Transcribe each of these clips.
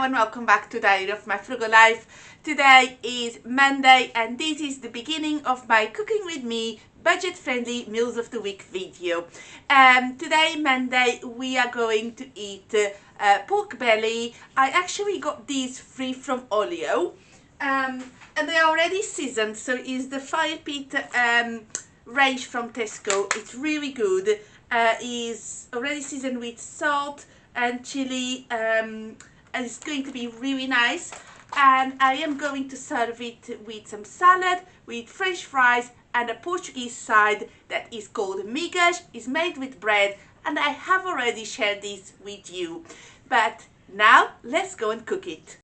Hello and welcome back to Diary of My Frugal Life. Today is Monday and this is the beginning of my Cooking With Me budget-friendly Meals of the Week video. Today, Monday, we are going to eat pork belly. I actually got these free from Olio and they are already seasoned, so it's the fire pit range from Tesco. It's really good. Is already seasoned with salt and chili, and it's going to be really nice. And I am going to serve it with some salad, with French fries and a Portuguese side that is called migas. It's made with bread and I have already shared this with you. But now let's go and cook it.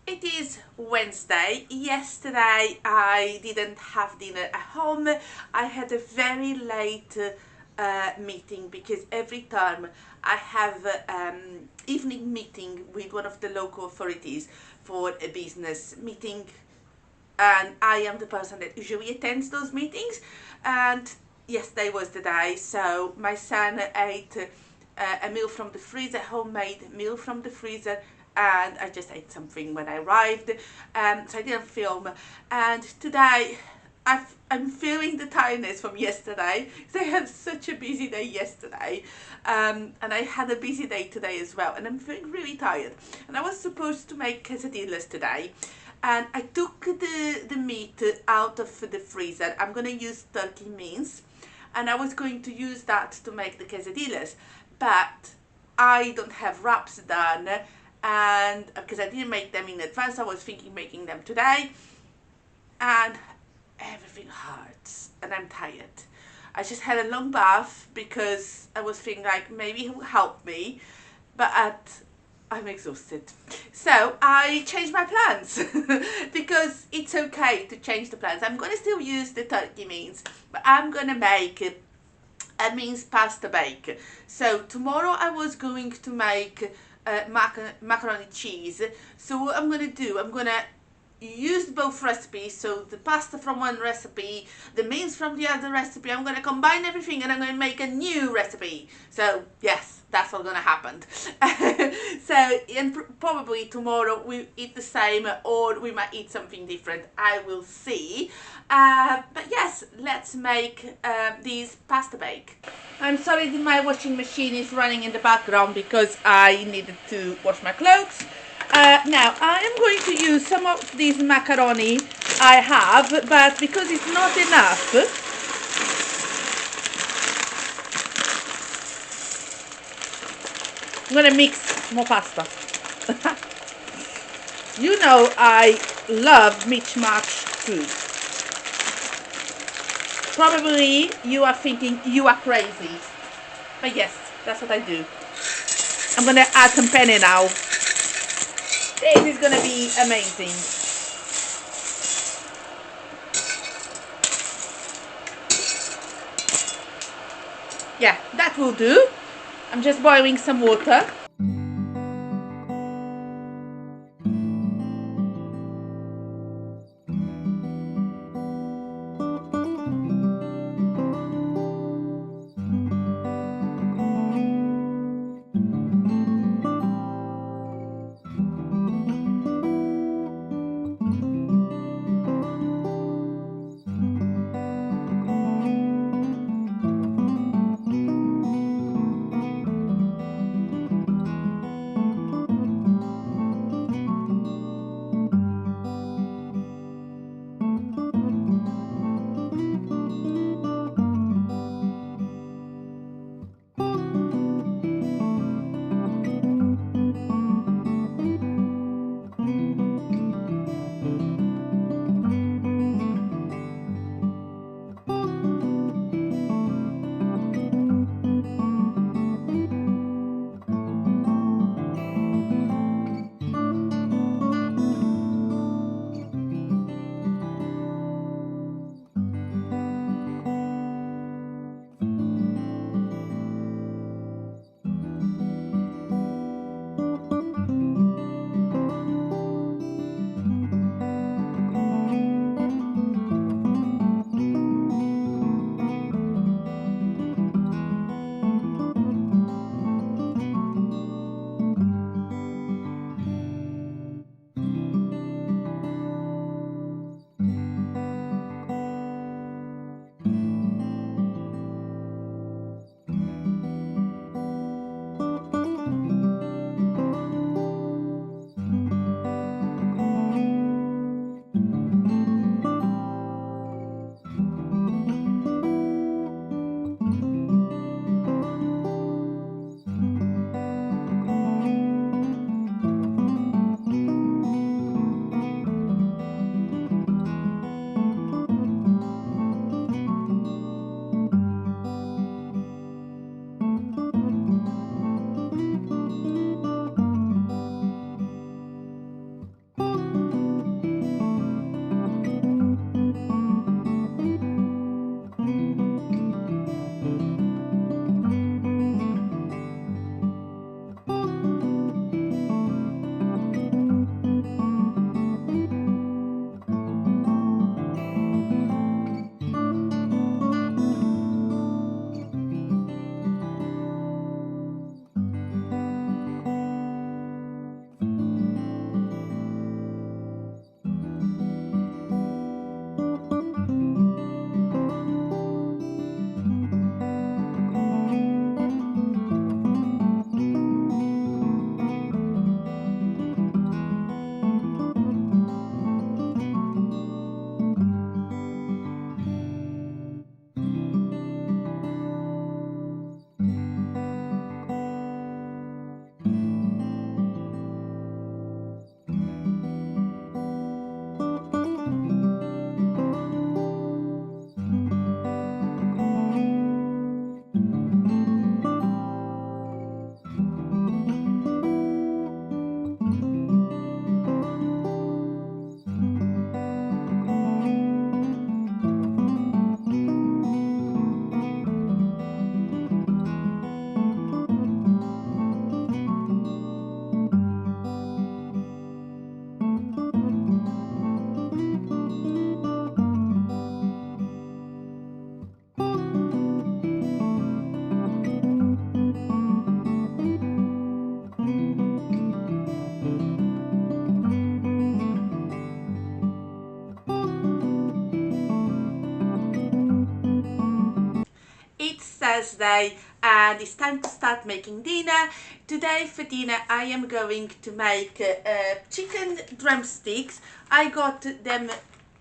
It is Wednesday. Yesterday I didn't have dinner at home. I had a very late meeting because every time I have evening meeting with one of the local authorities for a business meeting, and I am the person that usually attends those meetings, and yesterday was the day. So my son ate a meal from the freezer, homemade meal from the freezer, and I just ate something when I arrived, so I didn't film. And today I'm feeling the tiredness from yesterday because I had such a busy day yesterday, and I had a busy day today as well, and I'm feeling really tired. And I was supposed to make quesadillas today, and I took the meat out of the freezer. I'm going to use turkey mince, and I was going to use that to make the quesadillas, but I don't have wraps done, and because I didn't make them in advance, I was thinking making them today, and everything hurts and I'm tired. I just had a long bath because I was thinking like maybe it will help me, but I'm exhausted. So I changed my plans because it's okay to change the plans. I'm going to still use the turkey mince, but I'm going to make a mince pasta bake. So tomorrow I was going to make macaroni cheese. So what I'm going to do, I'm going to use both recipes, so the pasta from one recipe, the mince from the other recipe. I'm going to combine everything and I'm going to make a new recipe. So yes, that's what's going to happen. So and probably tomorrow we eat the same, or we might eat something different. I will see. But yes, let's make this pasta bake. I'm sorry that my washing machine is running in the background because I needed to wash my clothes. Now I am going to use some of this macaroni I have, but because it's not enough, I'm going to mix more pasta. You know I love mismatch food. Probably you are thinking you are crazy, but yes, that's what I do. I'm going to add some penne now. This is going to be amazing. Yeah, that will do. I'm just boiling some water. It's Thursday and it's time to start making dinner. Today for dinner I am going to make chicken drumsticks. I got them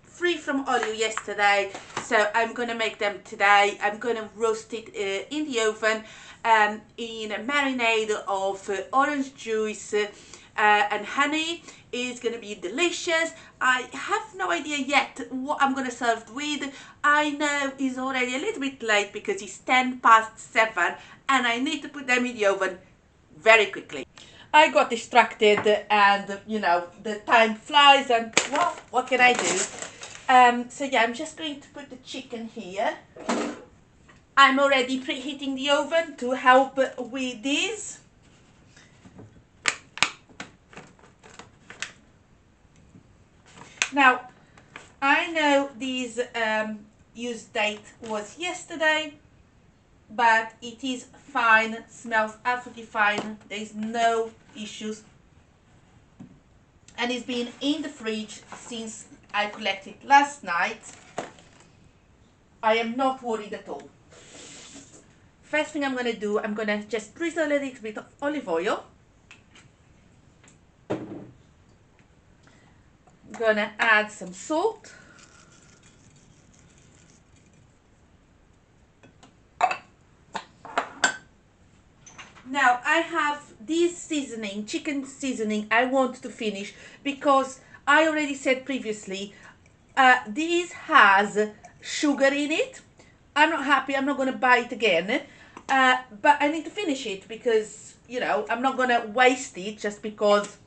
free from Olio yesterday, so I'm gonna make them today. I'm gonna roast it in the oven in a marinade of orange juice and honey. Is gonna be delicious. I have no idea yet what I'm gonna serve it with. I know it's already a little bit late because it's 7:10 and I need to put them in the oven very quickly. I got distracted and you know the time flies and well, what can I do? So yeah, I'm just going to put the chicken here. I'm already preheating the oven to help with this. Now, I know this use date was yesterday, but it is fine, smells absolutely fine, there is no issues, and it's been in the fridge since I collected last night. I am not worried at all. First thing I'm going to do, I'm going to just drizzle a little bit of olive oil. I'm going to add some salt. Now I have this seasoning, chicken seasoning, I want to finish because I already said previously, this has sugar in it. I'm not happy, I'm not going to buy it again, but I need to finish it because, you know, I'm not going to waste it just because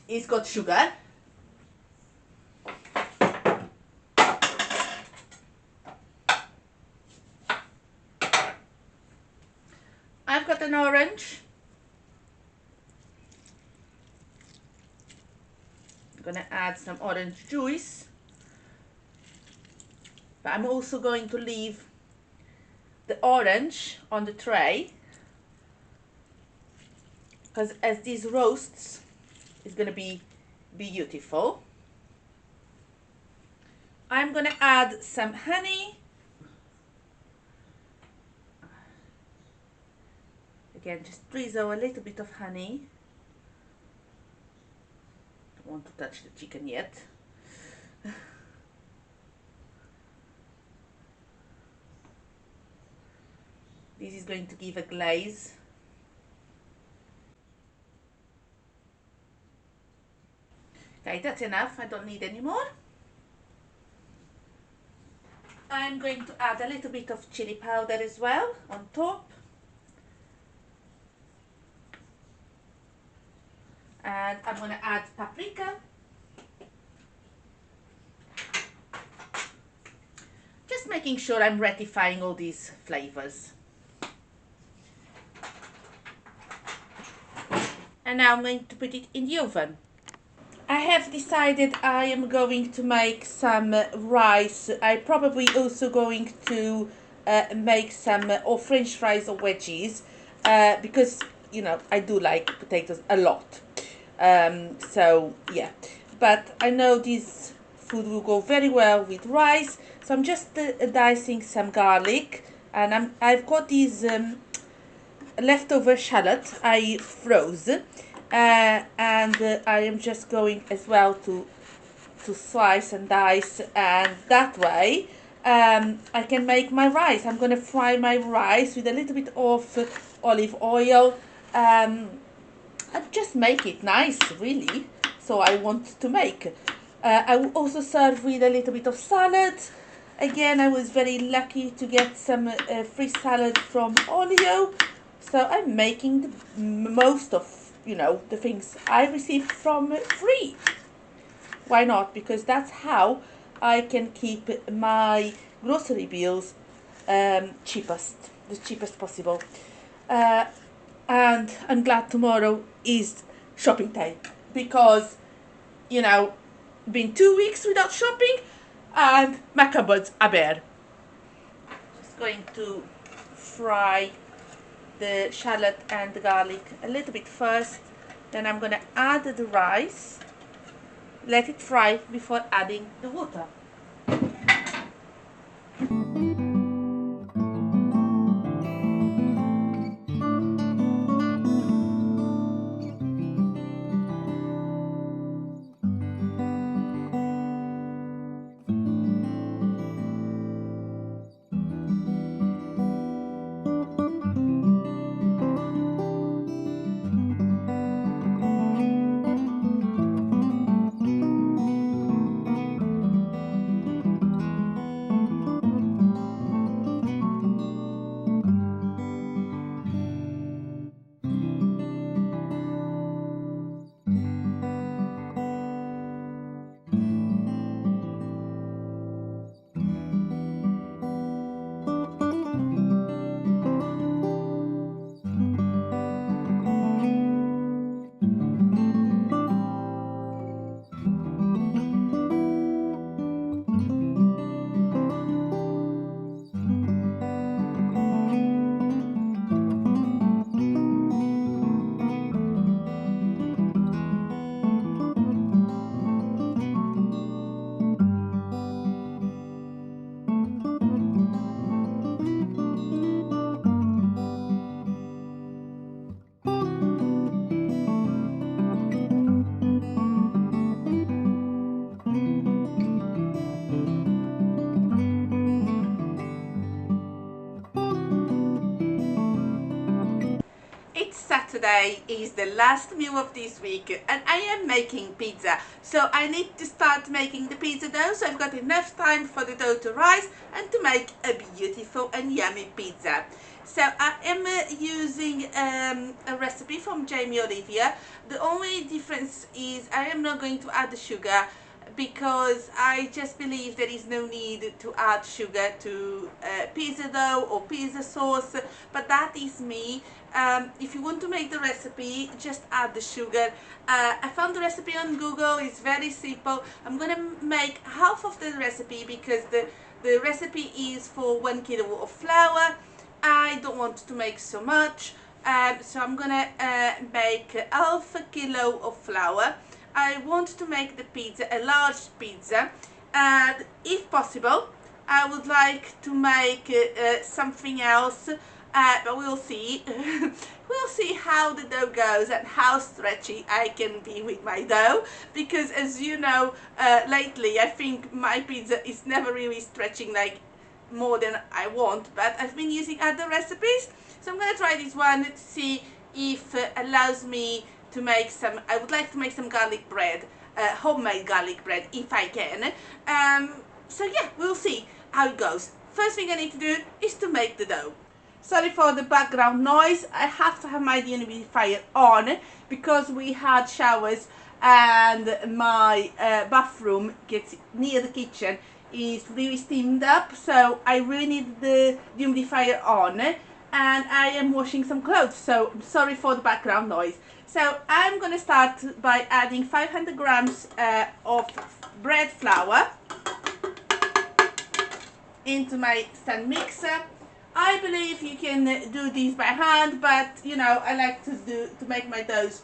it's got sugar. I've got an orange. I'm going to add some orange juice. But I'm also going to leave the orange on the tray because as these roasts, it's going to be beautiful. I'm going to add some honey. Again, just drizzle a little bit of honey. Don't want to touch the chicken yet. This is going to give a glaze. Okay, that's enough. I don't need any more. I'm going to add a little bit of chili powder as well on top. And I'm going to add paprika. Just making sure I'm ratifying all these flavors. And now I'm going to put it in the oven. I have decided I am going to make some rice. I'm probably also going to make some or French fries or wedges because, you know, I do like potatoes a lot. So yeah, but I know this food will go very well with rice, so I'm just dicing some garlic, and I've got these leftover shallot I froze, and I am just going as well to slice and dice, and that way I can make my rice. I'm gonna fry my rice with a little bit of olive oil. I just make it nice, really. So I want to make. I will also serve with a little bit of salad. Again, I was very lucky to get some free salad from Olio. So I'm making the most of, you know, the things I received from free. Why not? Because that's how I can keep my grocery bills the cheapest possible. And I'm glad tomorrow is shopping day because, you know, been 2 weeks without shopping and my cupboards are bare. Just going to fry the shallot and the garlic a little bit first, then I'm going to add the rice, let it fry before adding the water. yesterday is the last meal of this week and I am making pizza. So I need to start making the pizza dough, so I've got enough time for the dough to rise and to make a beautiful and yummy pizza. So I am using a recipe from Jamie Oliver. The only difference is I am not going to add the sugar, because I just believe there is no need to add sugar to pizza dough or pizza sauce, but that is me. If you want to make the recipe, just add the sugar. I found the recipe on Google. It's very simple. I'm gonna make half of the recipe because the recipe is for 1 kilo of flour. I don't want to make so much, so I'm gonna make half a kilo of flour. I want to make the pizza a large pizza, and if possible I would like to make something else, but we'll see. We'll see how the dough goes and how stretchy I can be with my dough, because as you know, lately I think my pizza is never really stretching like more than I want, but I've been using other recipes, so I'm gonna try this one to see if it allows me to make some. I would like to make some garlic bread, homemade garlic bread if I can. So yeah, we'll see how it goes. First thing I need to do is to make the dough. Sorry for the background noise. I have to have my dehumidifier on because we had showers and my bathroom gets near the kitchen is really steamed up, so I really need the dehumidifier on, and I am washing some clothes, so I'm sorry for the background noise. So I'm gonna start by adding 500 grams of bread flour into my stand mixer. I believe you can do this by hand, but you know, I like to make my doughs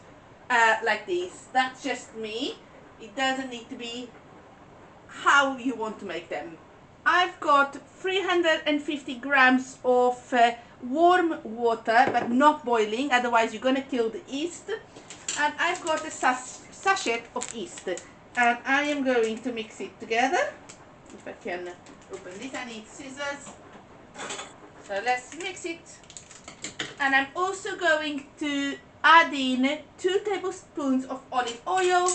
like this. That's just me. It doesn't need to be how you want to make them. I've got 350 grams of warm water, but not boiling, otherwise you're gonna kill the yeast. And I've got a sachet of yeast, and I am going to mix it together. If I can open this, I need scissors. So let's mix it. And I'm also going to add in 2 tablespoons of olive oil,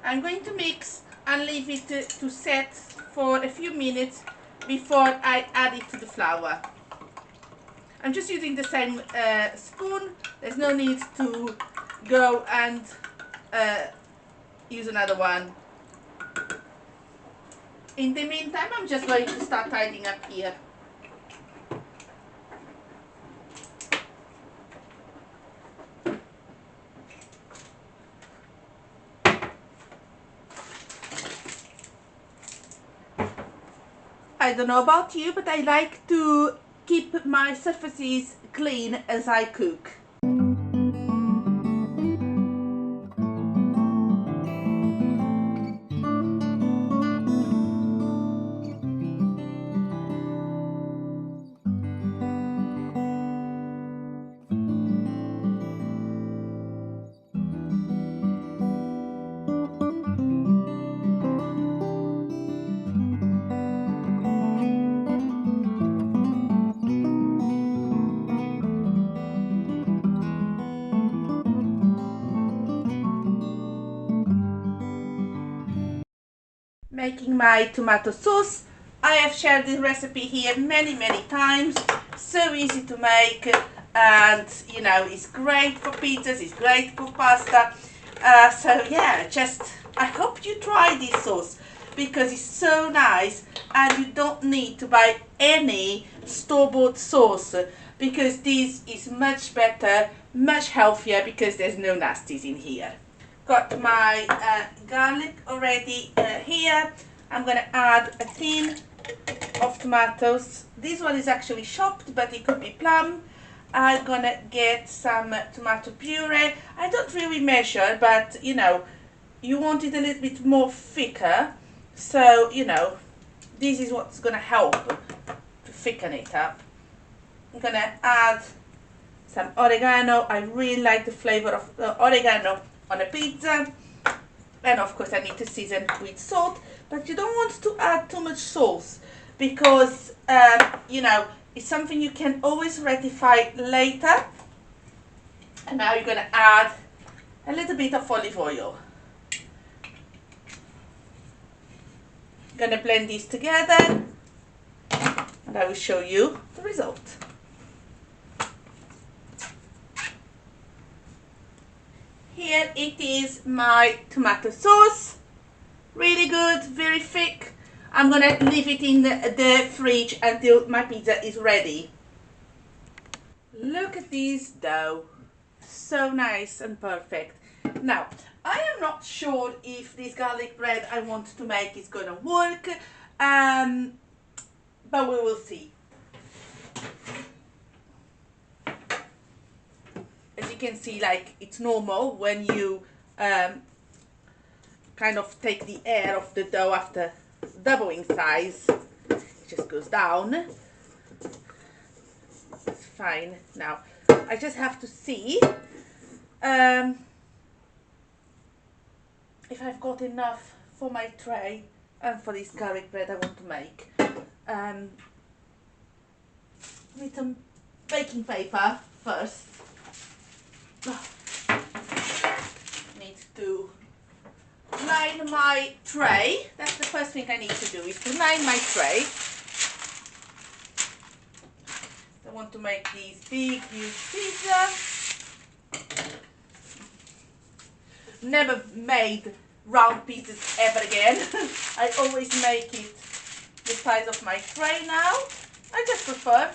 I'm going to mix and leave it to set for a few minutes before I add it to the flour. I'm just using the same spoon. There's no need to go and use another one. In the meantime, I'm just going to start tidying up here. I don't know about you, but I like to keep my surfaces clean as I cook. Making my tomato sauce. I have shared this recipe here many times. So easy to make, and you know, it's great for pizzas, it's great for pasta. So yeah, I hope you try this sauce because it's so nice, and you don't need to buy any store-bought sauce because this is much better, much healthier, because there's no nasties in here. Got my garlic already here. I'm gonna add a tin of tomatoes. This one is actually chopped, but it could be plum. I'm gonna get some tomato puree. I don't really measure, but you know, you want it a little bit more thicker, so you know, this is what's gonna help to thicken it up. I'm gonna add some oregano. I really like the flavor of oregano on a pizza. And of course I need to season with salt, but you don't want to add too much sauce because you know, it's something you can always rectify later. And now you're going to add a little bit of olive oil. Going to blend these together and I will show you the result. Here it is, my tomato sauce. Really good, very thick. I'm gonna leave it in the fridge until my pizza is ready. Look at this dough. So nice and perfect. Now, I am not sure if this garlic bread I want to make is gonna work, but we will see. As you can see, like, it's normal when you kind of take the air of the dough after doubling size. It just goes down. It's fine. Now, I just have to see if I've got enough for my tray and for this garlic bread I want to make. With some baking paper first. Need to line my tray. That's the first thing I need to do, is to line my tray. I want to make these big, huge pizza. Never made round pizzas ever again. I always make it the size of my tray now. I just prefer.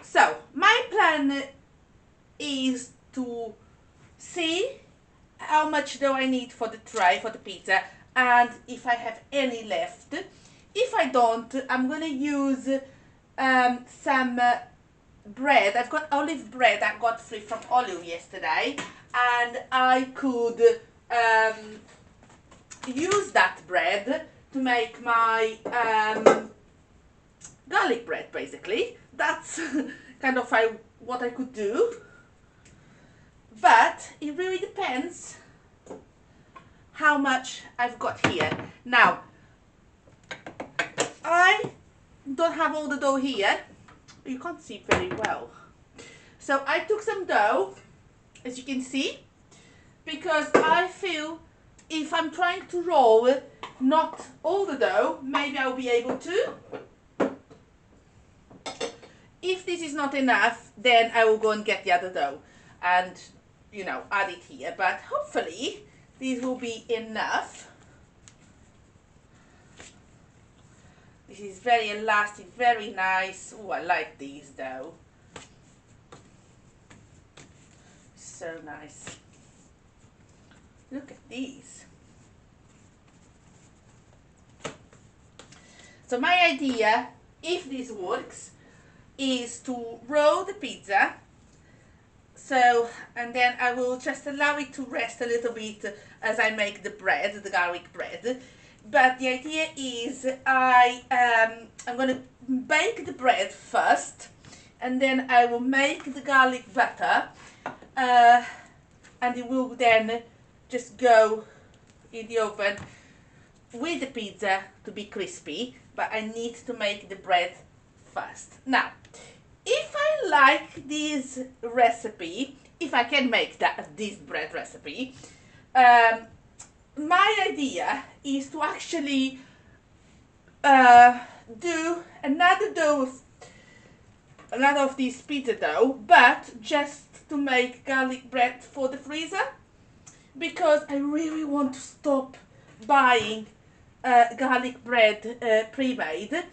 So, my plan is to see how much dough I need for the tray, for the pizza, and if I have any left. If I don't, I'm gonna use some bread. I've got olive bread I got free from Olive yesterday, and I could use that bread to make my garlic bread, basically. That's kind of what I could do. But it really depends how much I've got here. Now, I don't have all the dough here. You can't see very well. So I took some dough, as you can see, because I feel if I'm trying to roll not all the dough, maybe I'll be able to. If this is not enough, then I will go and get the other dough and, you know, add it here. But hopefully this will be enough. This is very elastic, very nice. Oh, I like these though. So nice. Look at these. So my idea, if this works, is to roll the pizza. So, and then I will just allow it to rest a little bit as I make the bread, the garlic bread. But the idea is I'm going to bake the bread first, and then I will make the garlic butter, and it will then just go in the oven with the pizza to be crispy. But I need to make the bread first. Now, if I like this recipe, if I can make this bread recipe, my idea is to actually do another of this pizza dough, but just to make garlic bread for the freezer, because I really want to stop buying garlic bread pre-made.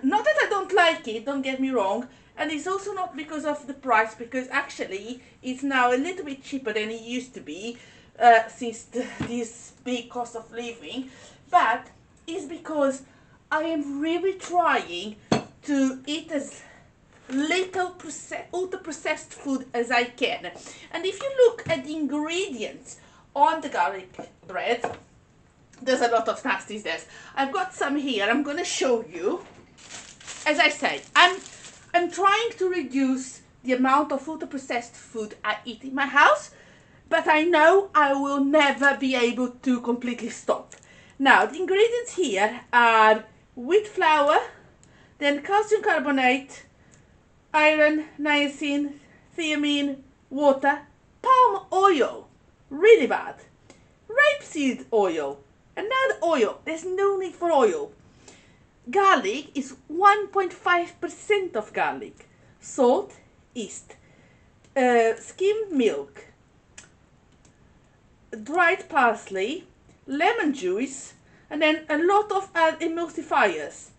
Not that I don't like it, don't get me wrong, and it's also not because of the price, because actually it's now a little bit cheaper than it used to be since this big cost of living, but it's because I am really trying to eat as little ultra-processed food as I can. And if you look at the ingredients on the garlic bread, there's a lot of nasties there. I've got some here, I'm going to show you. As I say, I'm trying to reduce the amount of ultra-processed food I eat in my house, but I know I will never be able to completely stop. Now, the ingredients here are wheat flour, then calcium carbonate, iron, niacin, thiamine, water, palm oil, really bad, rapeseed oil, another oil, there's no need for oil. Garlic is 1.5% of garlic, salt, yeast, skimmed milk, dried parsley, lemon juice, and then a lot of emulsifiers.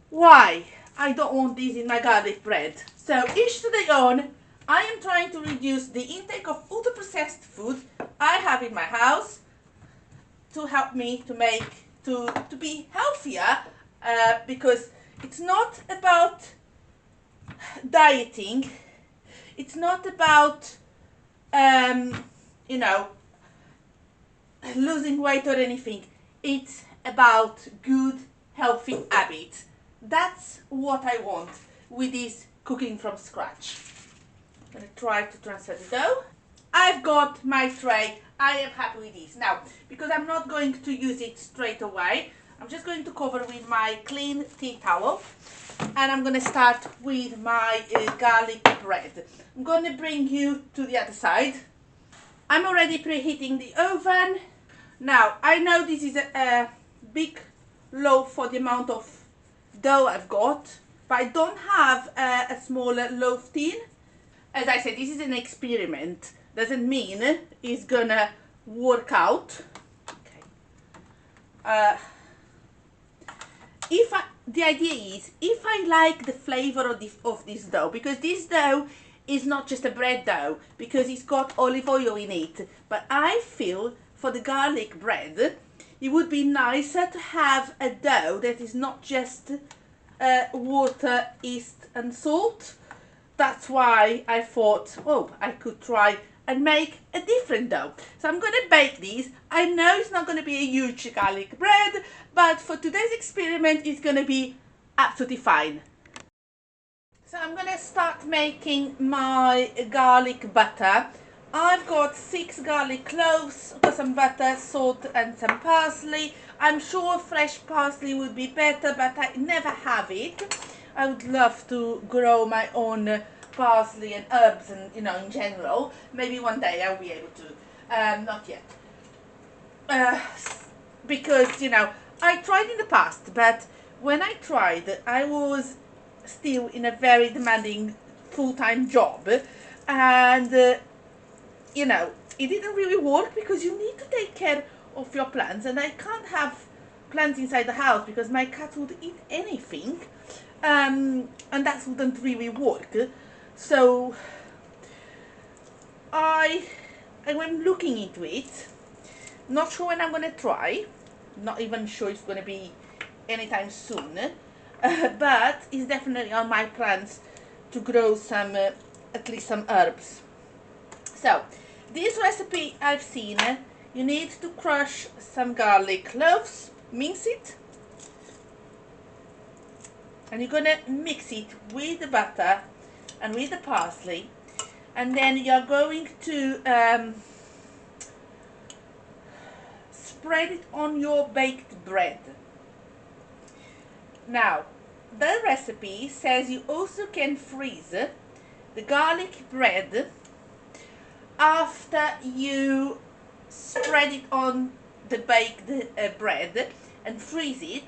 Why? I don't want these in my garlic bread. So each to their own. I am trying to reduce the intake of ultra processed food I have in my house to help me to be healthier, because it's not about dieting, it's not about you know, losing weight or anything. It's about good healthy habits. That's what I want with this cooking from scratch. I'm going to try to transfer the dough. I've got my tray. I am happy with this. Now, because I'm not going to use it straight away, I'm just going to cover with my clean tea towel. And I'm going to start with my garlic bread. I'm going to bring you to the other side. I'm already preheating the oven. Now, I know this is a big loaf for the amount of dough I've got, but I don't have a smaller loaf tin. As I said, this is an experiment. Doesn't mean it's gonna work out. Okay. The idea is, if I like the flavor of this dough, because this dough is not just a bread dough, because it's got olive oil in it, but I feel for the garlic bread, it would be nicer to have a dough that is not just water, yeast and salt. That's why I thought, oh, I could try and make a different dough. So I'm going to bake these. I know it's not going to be a huge garlic bread, but for today's experiment, it's going to be absolutely fine. So I'm going to start making my garlic butter. I've got 6 garlic cloves, I've got some butter, salt and some parsley. I'm sure fresh parsley would be better, but I never have it. I would love to grow my own parsley and herbs, and in general. Maybe one day I'll be able to. Not yet. Because I tried in the past, but when I tried, I was still in a very demanding full-time job, and it didn't really work, because you need to take care of your plants, and I can't have plants inside the house because my cat would eat anything, and that wouldn't really work. So I went looking into it. Not sure when I'm gonna try. Not even sure it's gonna be anytime soon. But it's definitely on my plans to grow some, at least some herbs. So this recipe I've seen, you need to crush some garlic cloves, mince it, and you're gonna mix it with the butter and with the parsley, and then you're going to spread it on your baked bread. Now, the recipe says you also can freeze the garlic bread after you spread it on the baked bread and freeze it,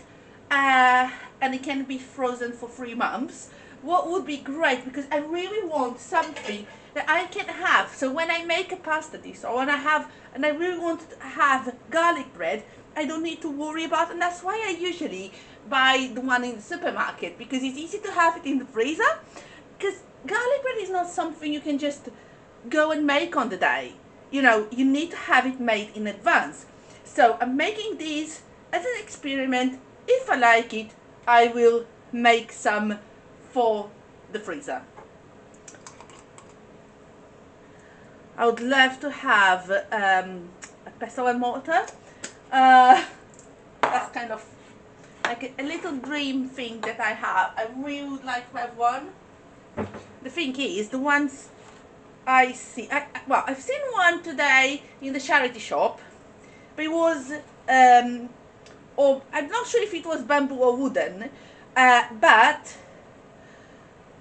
and it can be frozen for 3 months. What would be great, because I really want something that I can have, so when I make a pasta dish, or when I really want to have garlic bread, I don't need to worry about it. And that's why I usually buy the one in the supermarket, because it's easy to have it in the freezer, because garlic bread is not something you can just go and make on the day. You need to have it made in advance. So I'm making these as an experiment. If I like it, I will make some for the freezer. I would love to have a pestle and mortar. That's kind of like a little dream thing that I have. I really would like to have one. The thing is, the ones I see. Well, I've seen one today in the charity shop, but it was, or I'm not sure if it was bamboo or wooden, but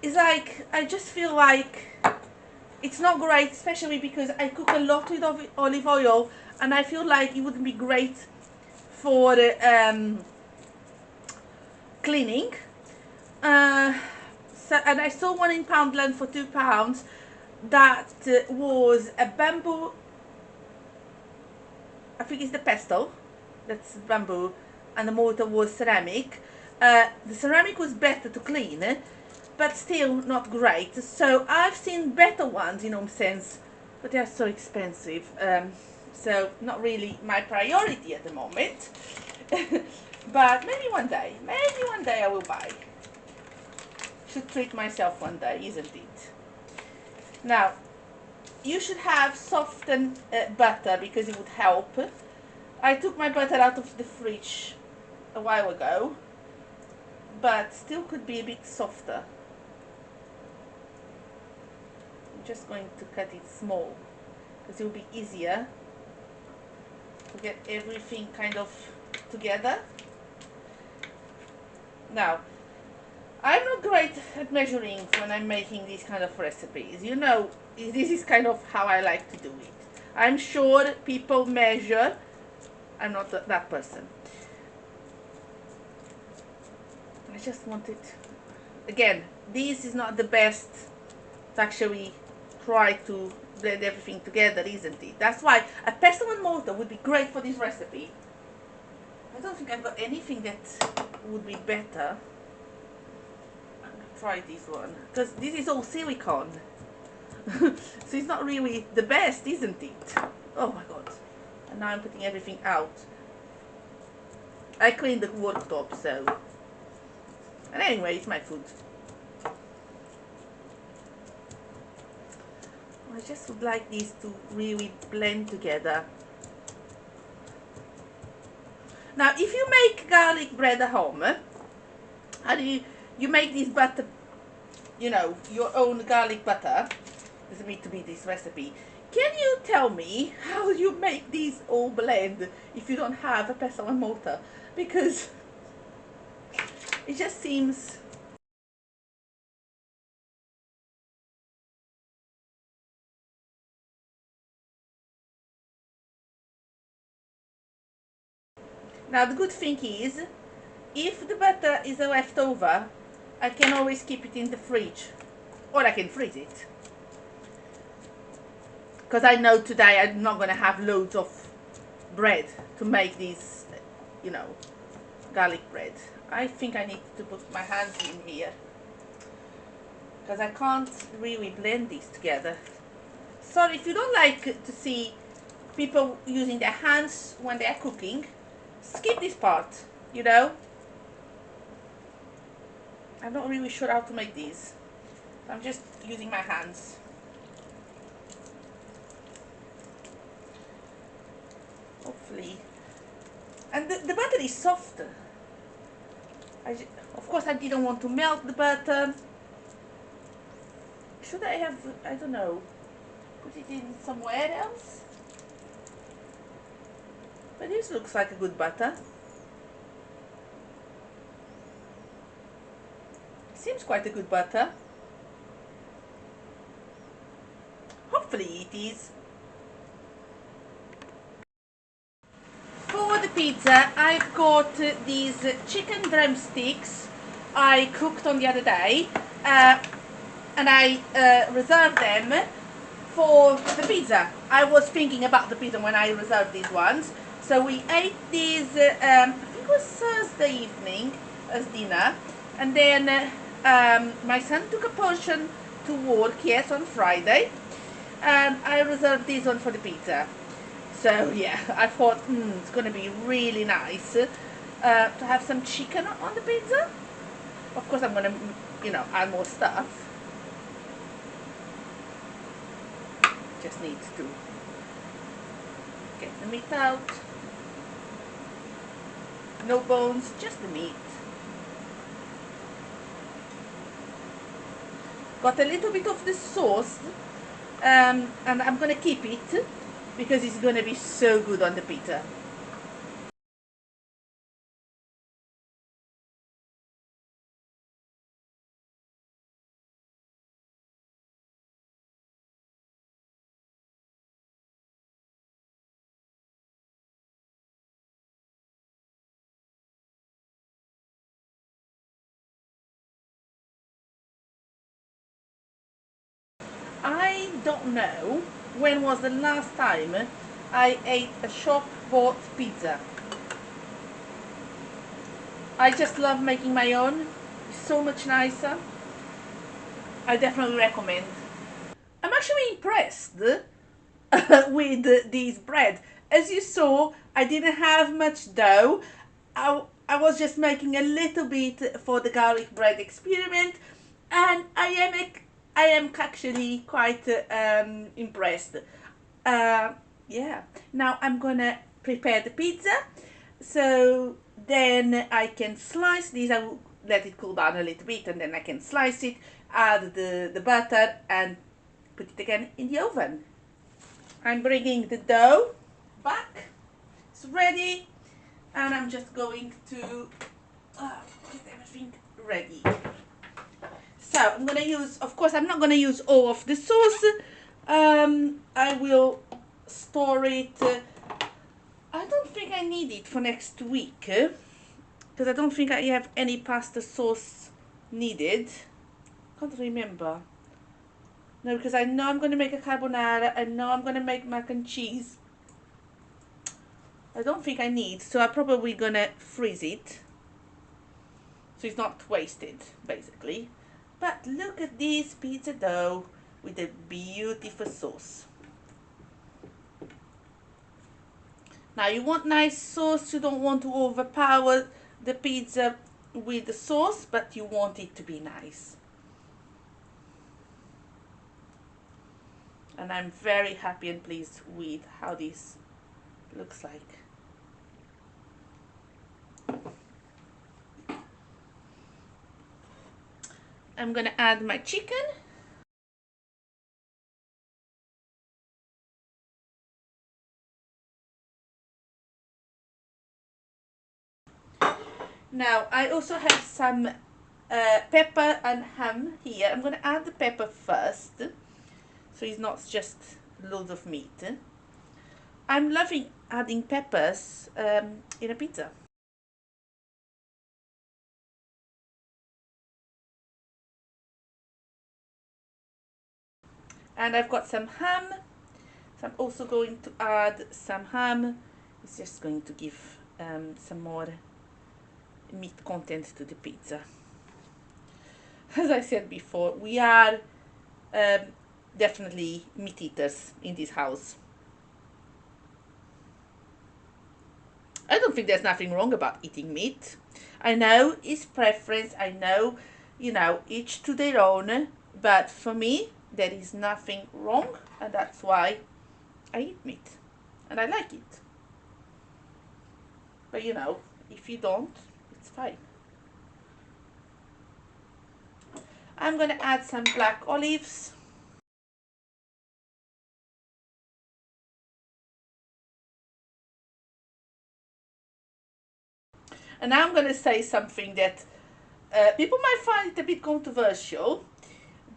it's like I just feel like it's not great, especially because I cook a lot with olive oil, and I feel like it wouldn't be great for cleaning. Uh, and I saw one in Poundland for £2 that was a bamboo. I think it's the pestle, that's bamboo, and the mortar was ceramic. The ceramic was better to clean, but still not great. So I've seen better ones in Home Sense, but they are so expensive. So not really my priority at the moment. But maybe one day I will buy. Should treat myself one day, isn't it? Now, you should have softened butter because it would help. I took my butter out of the fridge a while ago, but still could be a bit softer. I'm just going to cut it small because it will be easier to get everything kind of together. Now, I'm not great at measuring when I'm making these kind of recipes. You know, this is kind of how I like to do it. I'm sure people measure. I'm not that person. I just want it. Again, this is not the best to actually try to blend everything together, isn't it? That's why a pestle and mortar would be great for this recipe. I don't think I've got anything that would be better. Try this one because this is all silicone. So it's not really the best, isn't it? Oh my god. And now I'm putting everything out. I cleaned the worktop, so. And anyway, it's my food. I just would like these to really blend together. Now, if you make garlic bread at home, how do you make this butter, you know, your own garlic butter? Doesn't need to be this recipe. Can you tell me how you make these all blend if you don't have a pestle and mortar? Because it just seems. Now the good thing is, if the butter is a leftover, I can always keep it in the fridge, or I can freeze it. Because I know today I'm not going to have loads of bread to make this, you know, garlic bread. I think I need to put my hands in here because I can't really blend these together. Sorry if you don't like to see people using their hands when they are cooking, skip this part, you know. I'm not really sure how to make these. I'm just using my hands. Hopefully. And the butter is soft. Of course I didn't want to melt the butter. Should I have, I don't know, put it in somewhere else? But this looks like a good butter. Seems quite a good butter. Hopefully it is. For the pizza, I've got these chicken drumsticks I cooked on the other day, and I reserved them for the pizza. I was thinking about the pizza when I reserved these ones. So we ate these, I think it was Thursday evening as dinner, and then my son took a portion to work, yes, on Friday, and I reserved this one for the pizza. So yeah, I thought it's going to be really nice to have some chicken on the pizza. Of course I'm going to, you know, add more stuff. Just need to get the meat out. No bones, just the meat. Got a little bit of the sauce and I'm gonna keep it because it's gonna be so good on the pizza. I don't know when was the last time I ate a shop bought pizza. I just love making my own. It's so much nicer. I definitely recommend. I'm actually impressed with this bread. As you saw, I didn't have much dough. I was just making a little bit for the garlic bread experiment, and I am actually quite impressed. Yeah. Now I'm gonna prepare the pizza, so then I can slice these. I will let it cool down a little bit, and then I can slice it, add the butter, and put it again in the oven. I'm bringing the dough back. It's ready, and I'm just going to get everything ready. So I'm gonna use, of course, I'm not gonna use all of the sauce. I will store it. I don't think I need it for next week because I don't think I have any pasta sauce needed. Can't remember. No, because I know I'm going to make a carbonara. I know I'm going to make mac and cheese. I don't think I need, so I'm probably going to freeze it. So it's not wasted, basically. But look at this pizza dough with a beautiful sauce. Now you want nice sauce, you don't want to overpower the pizza with the sauce, but you want it to be nice. And I'm very happy and pleased with how this looks like. I'm gonna add my chicken. Now I also have some pepper and ham here. I'm gonna add the pepper first, so it's not just loads of meat. I'm loving adding peppers in a pizza. And I've got some ham, so I'm also going to add some ham. It's just going to give some more meat content to the pizza. As I said before, we are um, definitely meat eaters in this house. I don't think there's nothing wrong about eating meat. I know it's preference, I know, each to their own, but for me, there is nothing wrong, and that's why I eat meat. And I like it. But if you don't, it's fine. I'm gonna add some black olives. And now I'm gonna say something that people might find it a bit controversial,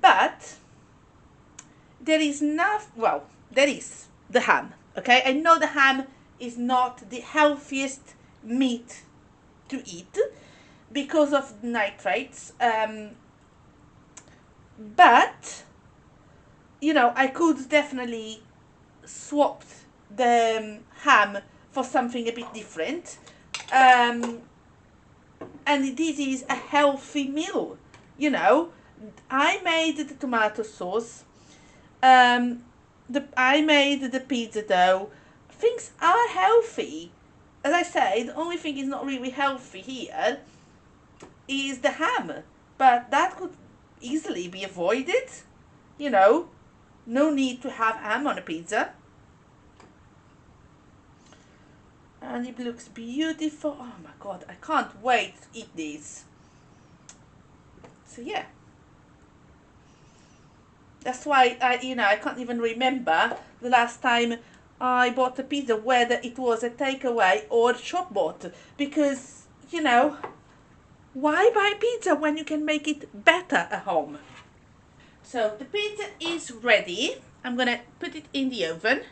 but there is there is the ham. Okay, I know the ham is not the healthiest meat to eat because of nitrates, but I could definitely swap the ham for something a bit different, and this is a healthy meal. I made the tomato sauce. I made the pizza dough. Things are healthy. As I say, the only thing is not really healthy here is the ham, but that could easily be avoided. You know, no need to have ham on a pizza. And it looks beautiful. Oh my god, I can't wait to eat this. So yeah. That's why I can't even remember the last time I bought a pizza, whether it was a takeaway or shop bought, because why buy pizza when you can make it better at home? So the pizza is ready. I'm gonna put it in the oven.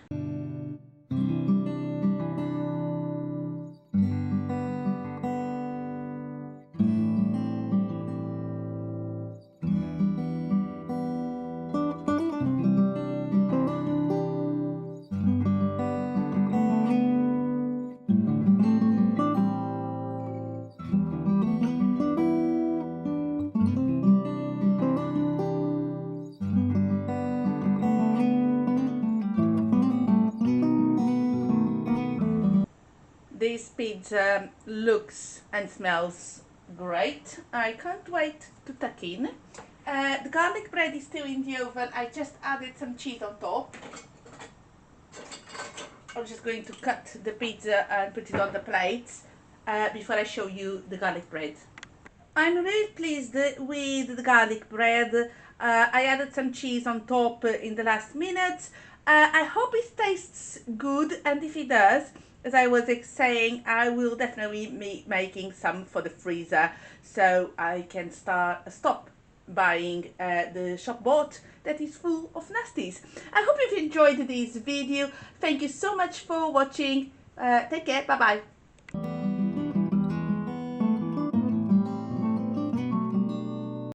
This pizza looks and smells great. I can't wait to tuck in. The garlic bread is still in the oven. I just added some cheese on top. I'm just going to cut the pizza and put it on the plates before I show you the garlic bread. I'm really pleased with the garlic bread. I added some cheese on top in the last minute. I hope it tastes good, and if it does, as I was saying, I will definitely be making some for the freezer so I can stop buying the shop bought that is full of nasties. I hope you've enjoyed this video. Thank you so much for watching. Take care. Bye bye.